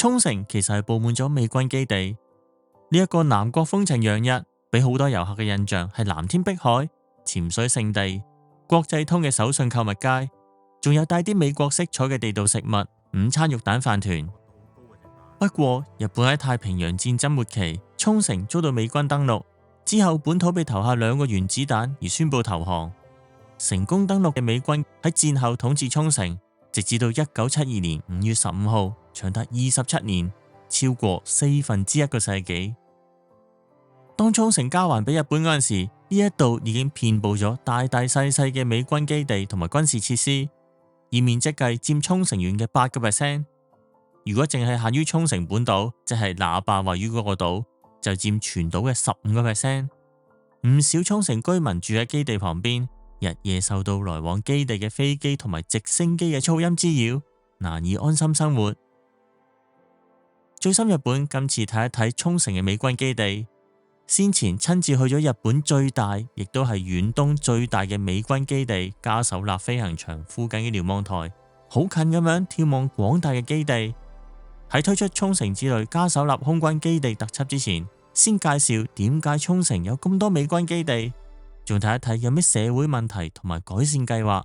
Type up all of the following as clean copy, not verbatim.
沖繩其實係佈滿咗美軍基地，呢一個南國風情洋溢，俾好多遊客嘅印象係藍天碧海、潛水勝地、國際通嘅手信購物街，仲有帶啲美國色彩嘅地道食物午餐肉蛋飯團。不過日本喺太平洋戰爭末期，沖繩遭到美軍登陸之後，本土被投下2個原子彈而宣布投降。成功登陸嘅美軍喺戰後統治沖繩，直至到1972年5月15號，長達27年，超過1/4個世紀。當沖繩交還俾日本嗰陣時，呢一度已經遍佈咗大大細細嘅美軍基地同埋軍事設施，以面積計佔沖繩縣嘅8%。如果淨係限於沖繩本島，即係那霸位於嗰個島，就佔全島嘅15%。唔少沖繩居民住喺基地旁邊，日夜受到來往基地嘅飛機同埋直升機嘅噪音滋擾，難以安心生活。最深日本今次睇一睇沖繩嘅美軍基地，先前親自去咗日本最大，亦都係遠東最大嘅美軍基地加手納飛行場附近嘅瞭望台，好近咁樣眺望廣大嘅基地。喺推出沖繩之旅加手納空軍基地特輯之前，先介紹點解沖繩有咁多美軍基地，仲睇一睇有咩社會問題同埋改善計劃。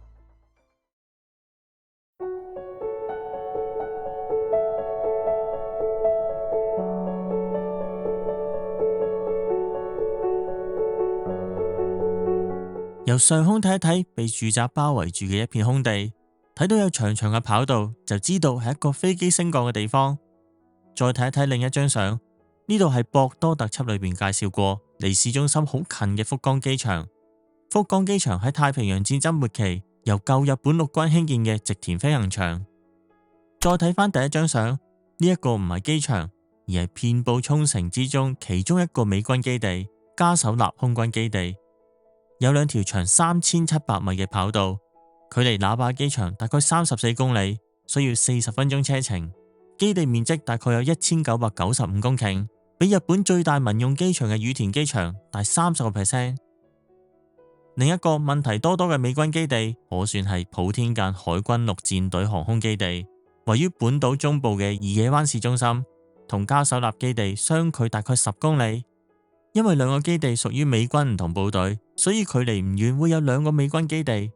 由上空睇一睇被住宅包圍住嘅一片空地，睇到有長長嘅跑道，就知道係一個飛機升降嘅地方。再睇一睇另一張相，呢度係博多特輯裏邊介紹過，離市中心好近嘅福岡機場。福岡機場喺太平洋戰爭末期由舊日本陸軍興建嘅植田飛行場。再睇翻第一張相，呢一個唔係機場，而係遍佈沖繩之中其中一個美軍基地加手納空軍基地，有2條長3700米嘅跑道。距離那霸機場大概34公里，需要40分鐘車程。基地面積大概有1995公頃，比日本最大民用機場嘅羽田機場大30%。另一個問題多多嘅美軍基地，可算係普天間海軍陸戰隊航空基地，位於本島中部嘅宜野灣市中心，同加手納基地相距大概10公里。因為2個基地屬於美軍唔同部隊，所以距離唔遠會有2個美軍基地。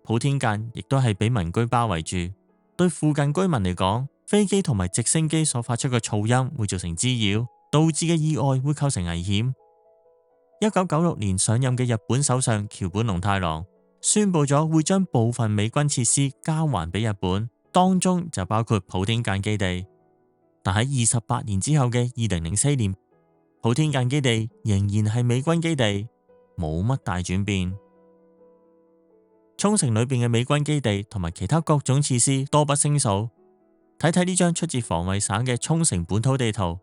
普天間亦都係俾民居包圍住，對附近居民嚟講，飛機同埋直升機所發出嘅噪音會造成滋擾，導致嘅意外會構成危險。1996年上任嘅日本首相橋本龍太郎宣布咗會將部分美軍設施交還俾日本，當中就包括普天間基地。但喺28年之後嘅2004年，普天間基地仍然係美軍基地，冇乜大轉變。沖繩裏邊嘅美軍基地同埋其他各種設施多不勝數。睇睇呢張出自防衛省嘅沖繩本土地圖，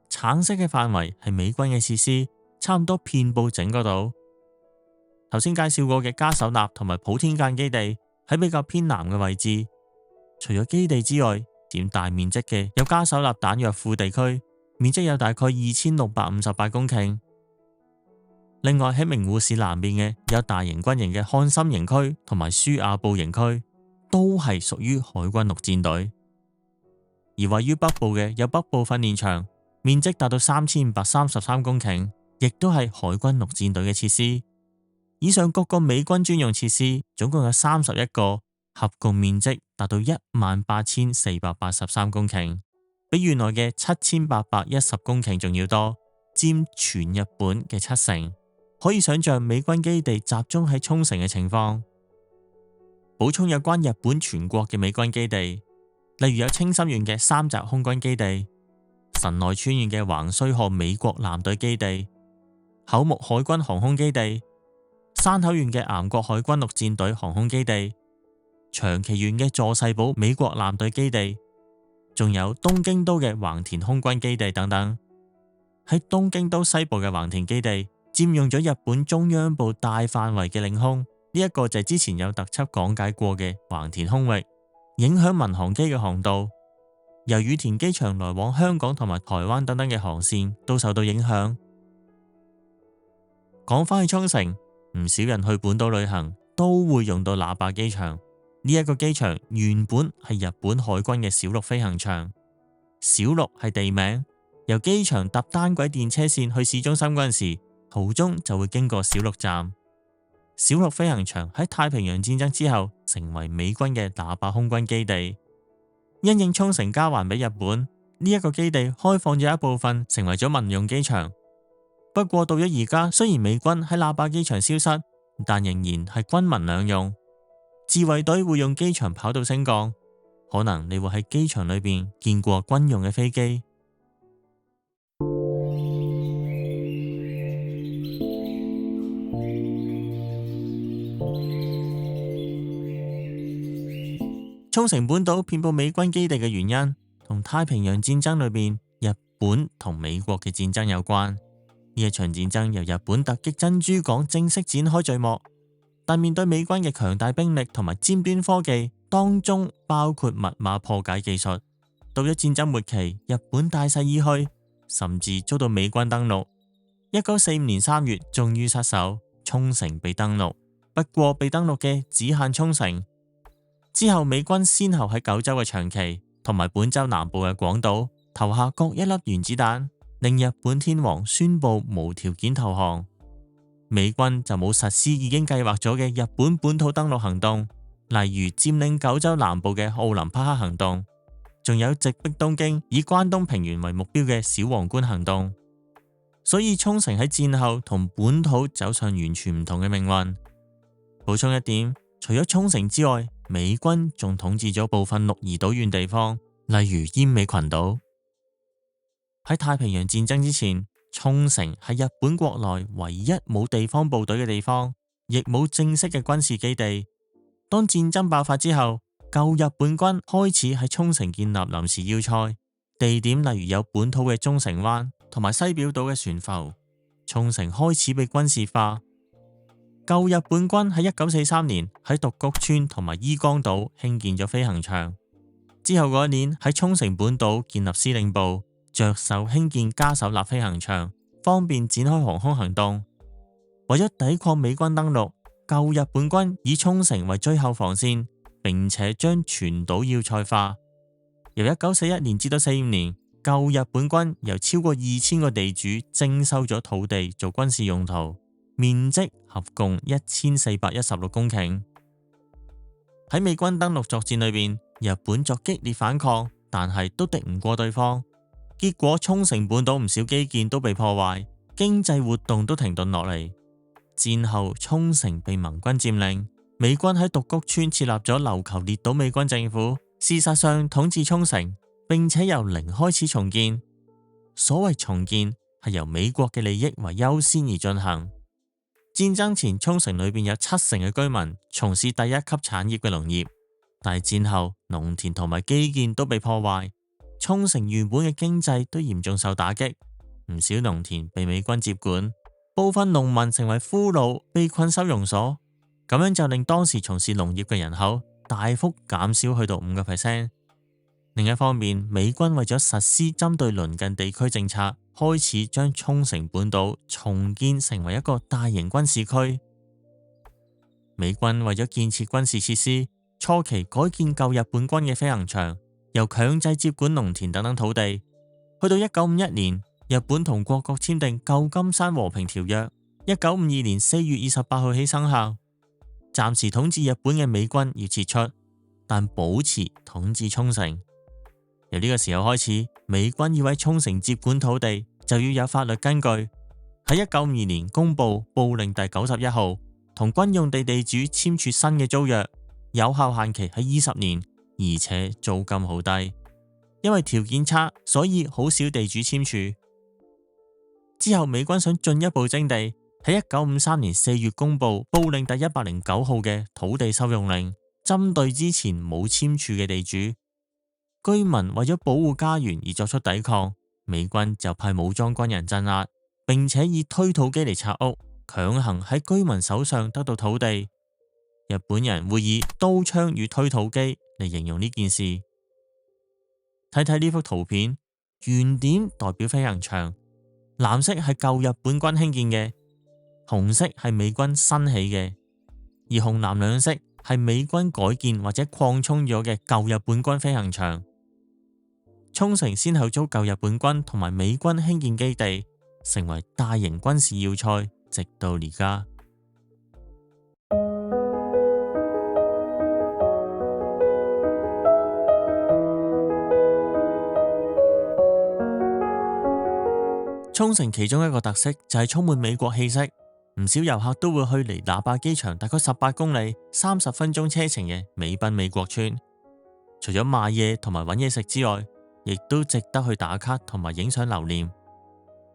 橙色嘅範圍係美軍嘅設施，差唔多遍佈整個島。頭先介紹過嘅加手納同埋普天間基地喺比較偏南嘅位置。除咗基地之外，佔大面積嘅有加手納彈藥庫地區，面積有大概2658公頃。另外喺名護市南邊嘅有大型軍營嘅漢森營區同埋舒亞布營區，都係屬於海軍陸戰隊。而位於北部嘅有北部訓練場，面積達到3533公頃，亦都係海軍陸戰隊嘅設施。以上各個美軍專用設施總共有31個，合共面積達到18483公頃，比原來嘅7810公頃仲要多，佔全日本嘅70%。可以想象美軍基地集中喺沖繩嘅情況。補充有關日本全國嘅美軍基地，例如有青森縣嘅三澤空軍基地、神奈川縣嘅橫須賀美國艦隊基地、厚木海軍航空基地、山口縣嘅岩國海軍陸戰隊航空基地、長崎縣嘅佐世保美國艦隊基地，仲有東京都嘅橫田空軍基地等等。喺東京都西部嘅橫田基地，佔用咗日本中央部大範圍嘅領空，呢一個就係之前有特輯講解過嘅橫田空域，影響民航機嘅航道。由羽田機場來往香港同埋台灣等等嘅航線都受到影響。講返去沖繩，唔少人去本島旅行都會用到那霸機場。呢一個機場原本係日本海軍嘅小陸飛行場，小鹿係地名，由機場搭單軌電車線去市中心嗰陣時，途中就會經過小鹿站。小鹿飛行場喺太平洋戰爭之後成為美軍嘅那霸空軍基地。因應沖繩交還俾日本，呢一個基地開放咗一部分，成為咗民用機場。不過到咗而家，雖然美軍喺那霸機場消失，但仍然係軍民兩用。自衛隊會用機場跑道升降，可能你會喺機場裏邊見過軍用嘅飛機。沖繩本島遍佈美軍基地嘅原因，同太平洋戰爭裏邊日本同美國嘅戰爭有關。呢一場戰爭由日本突擊珍珠港正式展開序幕，但面對美軍嘅強大兵力同埋尖端科技，當中包括密碼破解技術。到咗戰爭末期，日本大勢已去，甚至遭到美軍登陸。1945年3月，終於失守，沖繩被登陸。不過被登陸嘅只限沖繩。之後美軍先後喺九州嘅長崎同埋本州南部嘅廣島投下各一粒原子彈，令日本天皇宣布無條件投降。美軍就冇實施已經計劃咗嘅日本本土登陸行動，例如佔領九州南部嘅奧林匹克行動，仲有直逼東京以關東平原為目標嘅小皇冠行動。所以沖繩喺戰後同本土走上完全唔同嘅命運。補充一點，除咗沖繩之外，美軍仲統治咗部分鹿兒島縣地方，例如奄美群島。喺太平洋戰爭之前，沖繩係日本國內唯一冇地方部隊嘅地方，亦冇正式嘅軍事基地。當戰爭爆發之後，舊日本軍開始喺沖繩建立臨時要塞，地點例如有本土嘅沖繩灣同埋西表島嘅船浮。沖繩開始被軍事化。舊日本軍喺1943年喺獨谷村同埋伊江島興建咗飛行場，之後嗰一年喺沖繩本島建立司令部，着手興建加手納飛行場，方便展開航空行動。為咗抵抗美軍登陸，舊日本軍以沖繩為最後防線，並且將全島要塞化。由1941年至到45年，舊日本軍由超過2000個地主徵收咗土地做軍事用途，面積合共1416公頃。喺美軍登陸作戰裏邊，日本作激烈反抗，但係都敵唔過對方。結果沖繩本島唔少基建都被破壞，經濟活動都停頓落嚟。戰後沖繩被盟軍佔領，美軍喺獨谷村設立咗琉球列島美軍政府，事實上統治沖繩，並且由零開始重建。所謂重建係由美國嘅利益為優先而進行。戰爭前，沖繩裏邊有70%嘅居民從事第一級產業嘅農業，但係戰後農田同埋基建都被破壞，沖繩原本嘅經濟都嚴重受打擊，唔少農田被美軍接管，部分農民成為俘虜，被困收容所，咁樣就令當時從事農業嘅人口大幅減少去到5%。另一方面，美軍為咗實施針對鄰近地區政策，開始將沖繩本島重建成為一個大型軍事區。美軍為咗建設軍事設施，初期改建舊日本軍嘅飛行場，又強制接管農田等等土地。去到1951年，日本同各國簽訂舊金山和平條約，1952年4月28號起生效。暫時統治日本嘅美軍要撤出，但保持統治沖繩。由呢個時候開始，美軍要喺沖繩接管土地，就要有法律根據。喺1952年公布布令第91號，同軍用地地主簽署新嘅租約，有效限期係20年，而且租金好低。因為條件差，所以好少地主簽署。之後美軍想進一步徵地，喺1953年4月公布布令第109號嘅土地收用令，針對之前冇簽署嘅地主。居民為咗保護家園而作出抵抗，美軍就派武裝軍人鎮壓，並且以推土機嚟拆屋，強行喺居民手上得到土地。日本人會以刀槍與推土機嚟形容呢件事。睇睇呢幅圖片，圓點代表飛行場，藍色係舊日本軍興建嘅，紅色係美軍新起嘅，而紅藍兩色係美軍改建或者擴充咗嘅舊日本軍飛行場。沖繩先後遭舊日本軍同埋美軍興建基地，成為大型軍事要塞，直到而家。沖繩其中一個特色就係充滿美國氣息，唔少遊客都會去離那霸機場大概18公里、30分鐘車程嘅美濱美國村。除咗買嘢同埋搵嘢食之外，亦都值得去打卡同埋影相留念。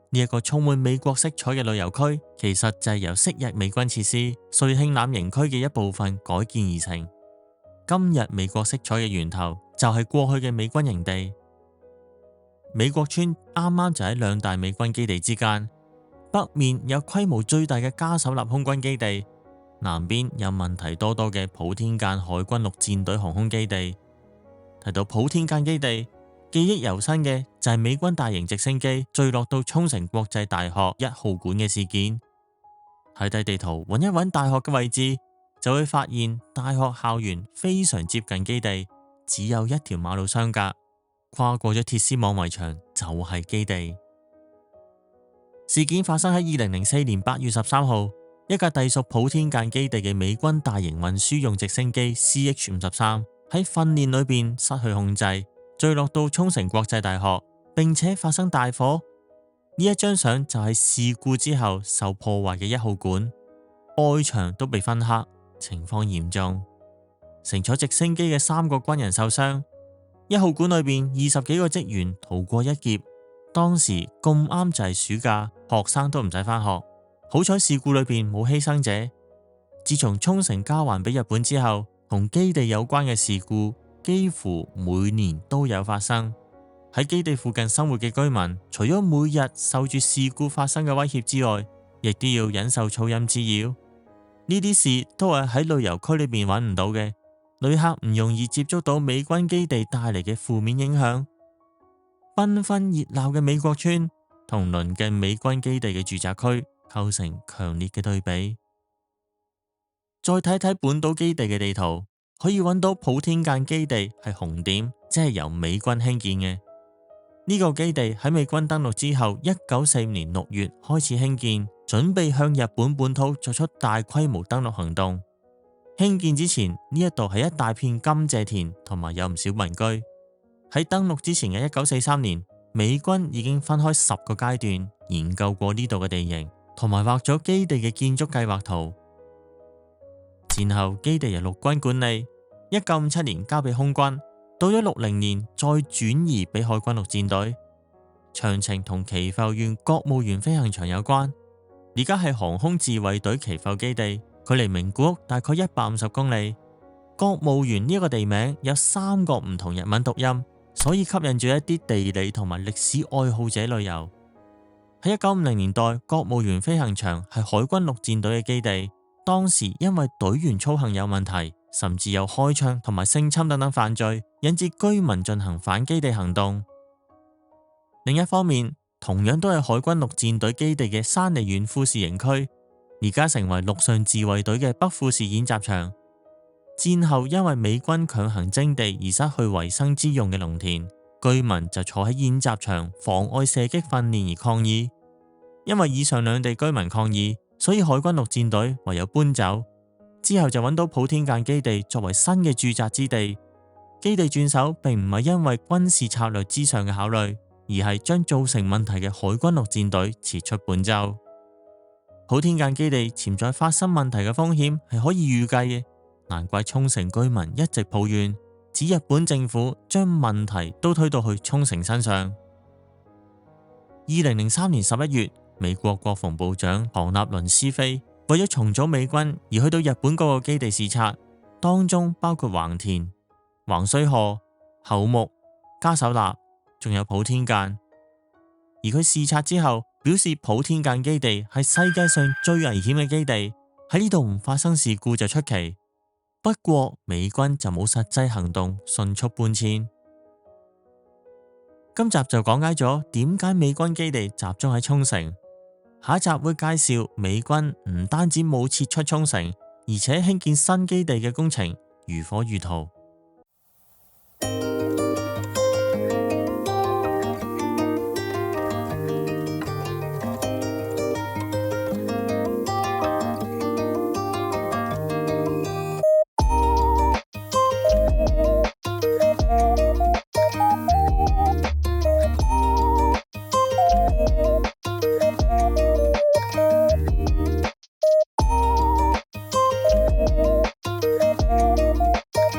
呢一個充滿美國色彩嘅旅遊區，其實就係由昔日美軍設施瑞慶欖營區嘅一部分改建而成。今日美國色彩嘅源頭就係過去嘅美軍營地。美國村啱啱就喺兩大美軍基地之間，北面有規模最大嘅加手納空軍基地，南邊有問題多多嘅普天間海軍陸戰隊航空基地。提到普天間基地，記憶猶新嘅就係美軍大型直升機墜落到沖繩國際大學1號館嘅事件。睇睇地圖，揾一揾大學嘅位置，就會發現大學校園非常接近基地，只有一條馬路相隔。跨過咗鐵絲網圍牆就係基地。事件發生喺2004年8月13號，一架隸屬普天間基地嘅美軍大型運輸用直升機 CH-53喺訓練裏邊失去控制，墜落到沖繩國際大學，並且發生大火。呢一張相就係事故之後受破壞嘅1號館，外牆都被燻黑，情況嚴重。乘坐直升機嘅3個軍人受傷。1號館裏邊20幾個職員逃過一劫，當時咁啱就係暑假，學生都唔使返學。好彩事故裏邊冇犧牲者。自從沖繩交還俾日本之後，同基地有關嘅事故幾乎每年都有發生。喺基地附近生活嘅居民，除咗每日受住事故發生嘅威脅之外，亦都要忍受噪音滋擾。呢啲事都係喺旅遊區裏邊揾唔到嘅。旅客唔容易接觸到美軍基地帶嚟嘅負面影響。繽紛熱鬧嘅美國村同鄰近美軍基地嘅住宅區構成強烈嘅對比。再睇睇本島基地嘅地圖，可以揾到普天間基地係紅點，即係由美軍興建嘅。呢個基地喺美軍登陸之後，1945年6月開始興建，準備向日本本土作出大規模登陸行動。興建之前，呢一度係一大片甘蔗田，同埋有唔少民居。喺登陸之前嘅1943年，美軍已經分開10個階段研究過呢度嘅地形，同埋畫咗基地嘅建築計劃圖。戰後基地由陸軍管理，1957年交俾空軍，到咗60年再轉移俾海軍陸戰隊。詳情同祈阜縣國務院飛行場有關。而家係航空自衛隊祈阜基地。距離名古屋大概150公里。國務院呢個地名有3個唔同日文讀音，所以吸引住一啲地理同埋歷史愛好者旅遊。喺1950年代，國務院飛行場係海軍陸戰隊嘅基地。當時因為隊員操行有問題，甚至有開槍同埋性侵等等犯罪，引致居民進行反基地行動。另一方面，同樣都係海軍陸戰隊基地嘅山梨縣富士營區，而家成為陸上自衛隊嘅北富士演習場。戰後因為美軍強行徵地而失去維生之用嘅農田，居民就坐喺演習場妨礙射擊訓練而抗議。因為以上兩地居民抗議，所以海軍陸戰隊唯有搬走。之後就揾到普天間基地作為新嘅駐紮之地。基地轉手並唔係因為軍事策略之上嘅考慮，而係將造成問題嘅海軍陸戰隊撤出本州。普天間基地潛在發生問題嘅風險係可以預計嘅，難怪沖繩居民一直抱怨，指日本政府將問題都推到去沖繩身上。2003年11月，美國國防部長唐納倫斯菲為咗重組美軍而去到日本各個基地視察，當中包括橫田、橫須賀、厚木、加手納，仲有普天間。而佢視察之後表示，普天間基地係世界上最危險嘅基地，喺呢度唔發生事故就出奇。不過美軍就冇實際行動，迅速搬遷。今集就講解咗點解美軍基地集中喺沖繩，下一集會介紹美軍唔單止冇撤出沖繩，而且興建新基地嘅工程如火如荼。